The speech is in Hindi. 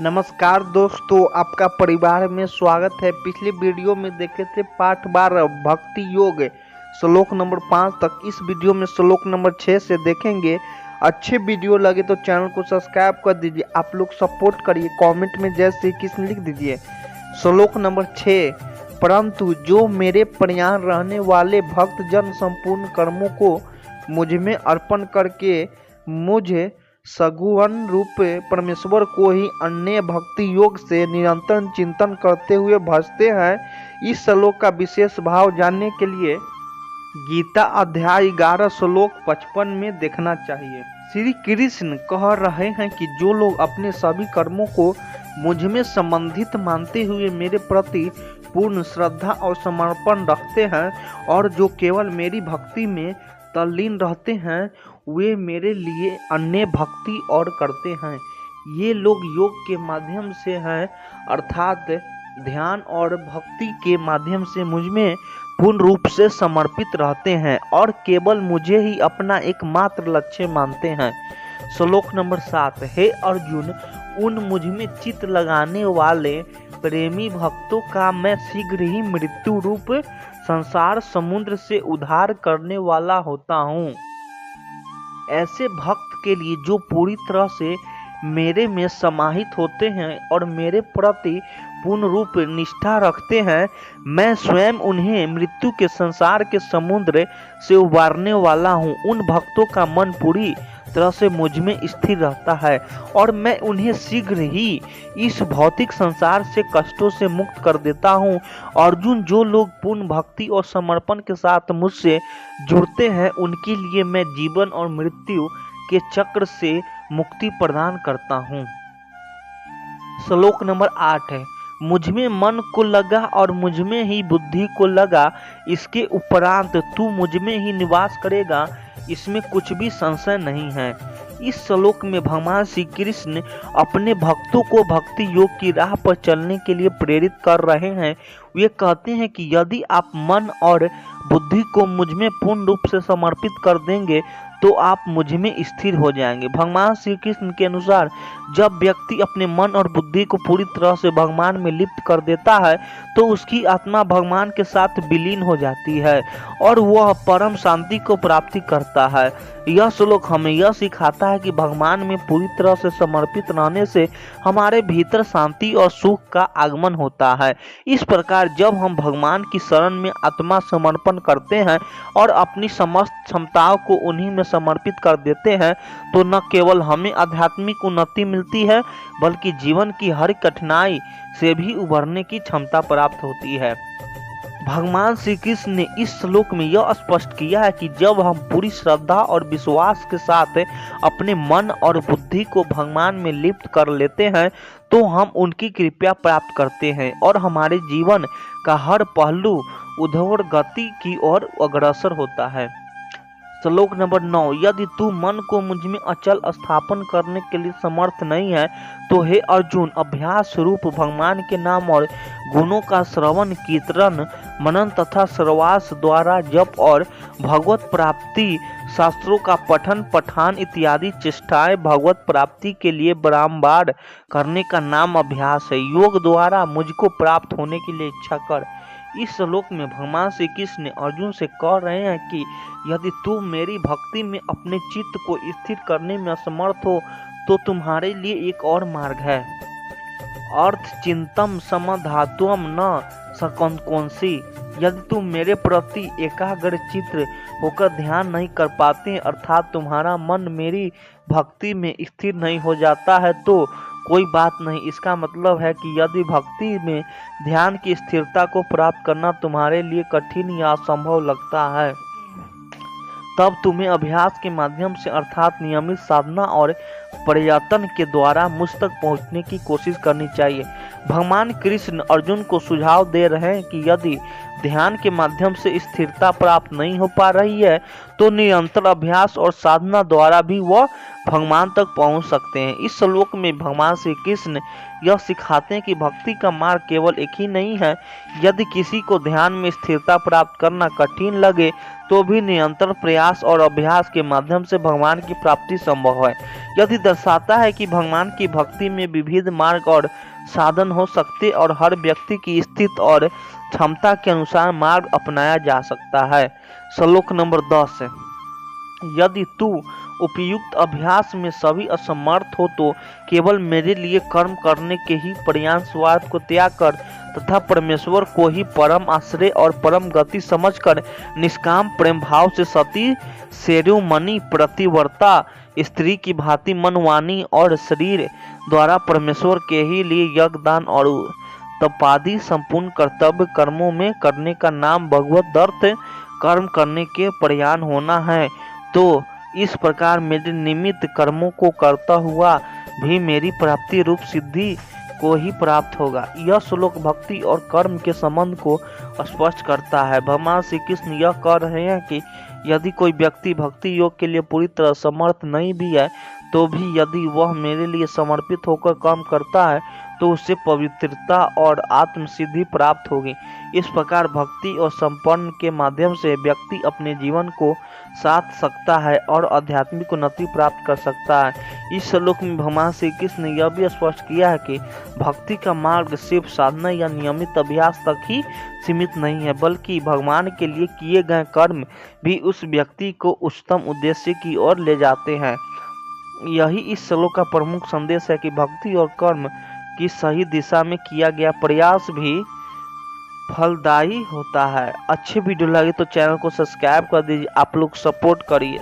नमस्कार दोस्तों, आपका परिवार में स्वागत है। पिछले वीडियो में देखे थे पाठ 12 भक्ति योग श्लोक नंबर 5 तक। इस वीडियो में श्लोक नंबर 6 से देखेंगे। अच्छे वीडियो लगे तो चैनल को सब्सक्राइब कर दीजिए। आप लोग सपोर्ट करिए, कमेंट में जय श्री कृष्ण लिख दीजिए। श्लोक नंबर 6, परंतु जो मेरे प्रयाण रहने वाले भक्त जन संपूर्ण कर्मों को मुझ में अर्पण करके मुझे सगुण रूप परमेश्वर को ही अन्य भक्ति योग से निरंतर चिंतन करते हुए भजते हैं। इस श्लोक का विशेष भाव जानने के लिए गीता अध्याय 11 श्लोक 55 में देखना चाहिए। श्री कृष्ण कह रहे हैं कि जो लोग अपने सभी कर्मों को मुझ में संबंधित मानते हुए मेरे प्रति पूर्ण श्रद्धा और समर्पण रखते हैं और जो केवल मेरी भक्ति में तल्लीन रहते हैं, वे मेरे लिए अन्य भक्ति और करते हैं। ये लोग योग के माध्यम से हैं, अर्थात ध्यान और भक्ति के माध्यम से मुझ में पूर्ण रूप से समर्पित रहते हैं और केवल मुझे ही अपना एकमात्र लक्ष्य मानते हैं। श्लोक नंबर 7, हे अर्जुन, उन मुझ में चित्त लगाने वाले प्रेमी भक्तों का मैं शीघ्र ही मृत्यु रूप संसार समुद्र से उद्धार करने वाला होता हूँ। ऐसे भक्त के लिए जो पूरी तरह से मेरे में समाहित होते हैं और मेरे प्रति पूर्ण रूप निष्ठा रखते हैं, मैं स्वयं उन्हें मृत्यु के संसार के समुद्र से उबारने वाला हूँ। उन भक्तों का मन पूरी तरह से मुझ में स्थिर रहता है और मैं उन्हें शीघ्र ही इस भौतिक संसार से कष्टों से मुक्त कर देता हूँ। अर्जुन, जो लोग पूर्ण भक्ति और समर्पण के साथ मुझसे जुड़ते हैं, उनके लिए मैं जीवन और मृत्यु के चक्र से मुक्ति प्रदान करता हूँ। श्लोक नंबर 8 है, मुझ में मन को लगा और मुझ में ही बुद्धि को लगा, इसके उपरांत तू मुझ में ही निवास करेगा, इसमें कुछ भी संशय नहीं है। इस श्लोक में भगवान श्री कृष्ण अपने भक्तों को भक्ति योग की राह पर चलने के लिए प्रेरित कर रहे हैं। वे कहते हैं कि यदि आप मन और बुद्धि को मुझ में पूर्ण रूप से समर्पित कर देंगे तो आप मुझ में स्थिर हो जाएंगे। भगवान श्री कृष्ण के अनुसार जब व्यक्ति अपने मन और बुद्धि को पूरी तरह से भगवान में लिप्त कर देता है तो उसकी आत्मा भगवान के साथ विलीन हो जाती है और वह परम शांति को प्राप्ति करता है। यह श्लोक हमें यह सिखाता है कि भगवान में पूरी तरह से समर्पित रहने से हमारे भीतर शांति और सुख का आगमन होता है। इस प्रकार जब हम भगवान की शरण में आत्मा समर्पण करते हैं और अपनी समस्त क्षमताओं को उन्हीं में समर्पित कर देते हैं तो न केवल हमें आध्यात्मिक उन्नति मिलती है बल्कि जीवन की हर कठिनाई से भी उभरने की क्षमता प्राप्त होती है। भगवान श्री कृष्ण ने इस श्लोक में यह स्पष्ट किया है कि जब हम पूरी श्रद्धा और विश्वास के साथ अपने मन और बुद्धि को भगवान में लिप्त कर लेते हैं तो हम उनकी कृपा प्राप्त करते हैं और हमारे जीवन का हर पहलू ऊर्ध्वर गति की ओर अग्रसर होता है। श्लोक नंबर 9, यदि तू मन को मुझ में अचल स्थापन करने के लिए समर्थ नहीं है तो हे अर्जुन, अभ्यास रूप भगवान के नाम और गुणों का श्रवण, कीर्तन, मनन तथा श्रवास द्वारा जप और भगवत प्राप्ति, शास्त्रों का पठन पाठन इत्यादि चेष्टाएं भगवत प्राप्ति के लिए बारंबार करने का नाम अभ्यास है। योग द्वारा मुझको प्राप्त होने के लिए इच्छा कर। इस श्लोक में भगवान श्री कृष्ण अर्जुन से कह रहे हैं कि यदि तू मेरी भक्ति में अपने चित्त को स्थिर करने में असमर्थ हो तो तुम्हारे लिए एक और मार्ग है। अर्थ चिंतम समाधातुम न सकंसी। यदि तुम मेरे प्रति एकाग्र चित्त होकर ध्यान नहीं कर पाते, अर्थात तुम्हारा मन मेरी भक्ति में स्थिर नहीं हो जाता है तो कोई बात नहीं। इसका मतलब है कि यदि भक्ति में ध्यान की स्थिरता को प्राप्त करना तुम्हारे लिए कठिन या असंभव लगता है, तब तुम्हें अभ्यास के माध्यम से अर्थात नियमित साधना और प्रयत्न के द्वारा मुझ तक पहुंचने की कोशिश करनी चाहिए। भगवान कृष्ण अर्जुन को सुझाव दे रहे हैं कि यदि ध्यान के माध्यम से स्थिरता प्राप्त नहीं हो पा रही है तो निरंतर अभ्यास और साधना द्वारा भी वह भगवान तक पहुंच सकते हैं। इस श्लोक में भगवान श्री कृष्ण यह सिखाते हैं कि भक्ति का मार्ग केवल एक ही नहीं है। यदि किसी को ध्यान में स्थिरता प्राप्त करना कठिन लगे तो भी निरंतर प्रयास और अभ्यास के माध्यम से भगवान की प्राप्ति संभव है। यदि दर्शाता है कि भगवान की भक्ति में विविध मार्ग और साधन हो सकते और हर व्यक्ति की स्थिति और क्षमता के अनुसार मार्ग अपनाया जा सकता है। श्लोक नंबर 10 है, यदि तू उपयुक्त अभ्यास में सभी असमर्थ हो तो केवल मेरे लिए कर्म करने के ही प्रयास स्वार्थ को त्याग कर तथा परमेश्वर को ही परम आश्रय और परम गति समझकर निष्काम प्रेम भाव से सती शिरोमणि प्रतिव्रता स्त्री की भांति मन वाणी और शरीर द्वारा परमेश्वर के ही लिए यज्ञ दान और तपादि संपूर्ण कर्तव्य कर्मों में करने का नाम भगवत दर्थ कर्म करने के प्रयास होना है। तो इस प्रकार मेरे निमित्त कर्मों को करता हुआ भी मेरी प्राप्ति रूप सिद्धि को ही प्राप्त होगा। यह श्लोक भक्ति और कर्म के संबंध को स्पष्ट करता है। भगवान श्री कृष्ण यह कह रहे हैं कि यदि कोई व्यक्ति भक्ति योग के लिए पूरी तरह समर्थ नहीं भी है तो भी यदि वह मेरे लिए समर्पित होकर काम करता है तो उससे पवित्रता और आत्म सिद्धि प्राप्त होगी। इस प्रकार भक्ति और समर्पण के माध्यम से व्यक्ति अपने जीवन को साध सकता है और आध्यात्मिक उन्नति प्राप्त कर सकता है। इस श्लोक में भगवान श्री कृष्ण ने यह भी स्पष्ट किया है कि भक्ति का मार्ग सिर्फ साधना या नियमित अभ्यास तक ही सीमित नहीं है, बल्कि भगवान के लिए किए गए कर्म भी उस व्यक्ति को उच्चतम उद्देश्य की ओर ले जाते हैं। यही इस श्लोक का प्रमुख संदेश है कि भक्ति और कर्म की सही दिशा में किया गया प्रयास भी फलदायी होता है। अच्छी वीडियो लगी तो चैनल को सब्सक्राइब कर दीजिए, आप लोग सपोर्ट करिए।